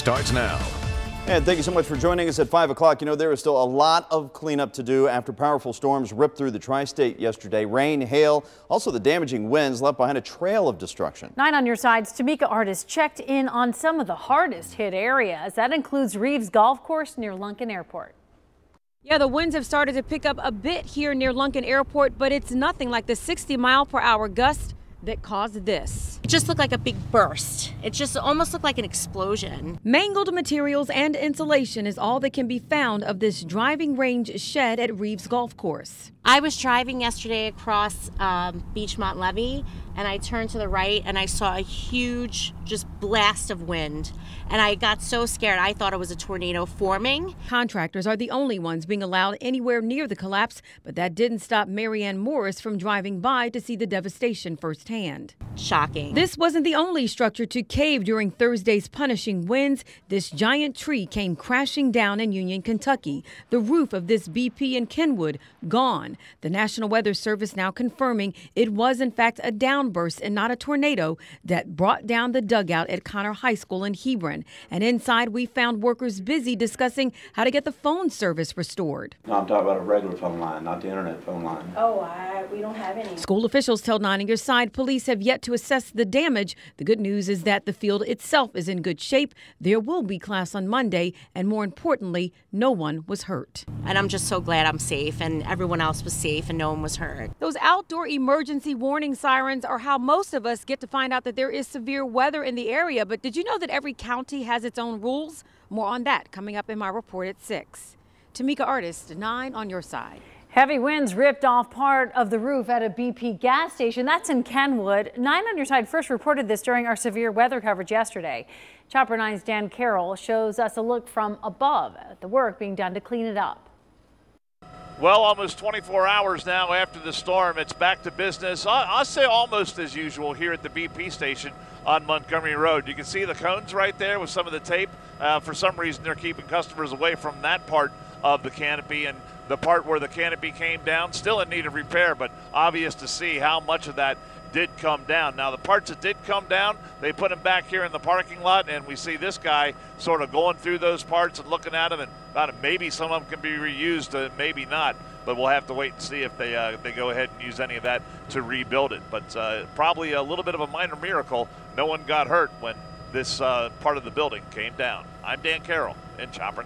starts now. And thank you so much for joining us at 5 o'clock. You know, there is still a lot of cleanup to do after powerful storms ripped through the tri-state yesterday. Rain, hail, also the damaging winds left behind a trail of destruction. 9 on your side's Tamika Artis checked in on some of the hardest hit areas. That includes Reeves Golf Course near Lunken Airport. Yeah, the winds have started to pick up a bit here near Lunken Airport, but it's nothing like the 60-mile-per-hour gust that caused this. It just looked like a big burst. It just almost looked like an explosion. Mangled materials and insulation is all that can be found of this driving range shed at Reeves Golf Course. I was driving yesterday across Beachmont Levee, and I turned to the right and I saw a huge just blast of wind. And I got so scared, I thought it was a tornado forming. Contractors are the only ones being allowed anywhere near the collapse, but that didn't stop Marianne Morris from driving by to see the devastation firsthand. Shocking. This wasn't the only structure to cave during Thursday's punishing winds. This giant tree came crashing down in Union, Kentucky. The roof of this BP in Kenwood gone. The National Weather Service now confirming it was in fact a downburst and not a tornado that brought down the dugout at Connor High School in Hebron. And inside we found workers busy discussing how to get the phone service restored. No, I'm talking about a regular phone line, not the internet phone line. We don't have any. School officials tell 9 on your side police have yet to assess the damage. The good news is that the field itself is in good shape. There will be class on Monday, and more importantly, no one was hurt. And I'm just so glad I'm safe and everyone else was safe and no one was hurt. Those outdoor emergency warning sirens are how most of us get to find out that there is severe weather in the area. But did you know that every county has its own rules? More on that coming up in my report at 6. Tamika Artis, 9 on your side. Heavy winds ripped off part of the roof at a BP gas station. That's in Kenwood. 9 on your side first reported this during our severe weather coverage yesterday. Chopper 9's Dan Carroll shows us a look from above at the work being done to clean it up. Well, almost 24 hours now after the storm, it's back to business. I'll say almost as usual here at the BP station on Montgomery Road. You can see the cones right there with some of the tape. For some reason, they're keeping customers away from that part of the canopy, and the part where the canopy came down still in need of repair, but obvious to see how much of that did come down. Now, the parts that did come down, they put them back here in the parking lot, and we see this guy sort of going through those parts and looking at them, and maybe some of them can be reused, maybe not, but we'll have to wait and see if they go ahead and use any of that to rebuild it. But probably a little bit of a minor miracle. No one got hurt when this part of the building came down. I'm Dan Carroll in Chopper.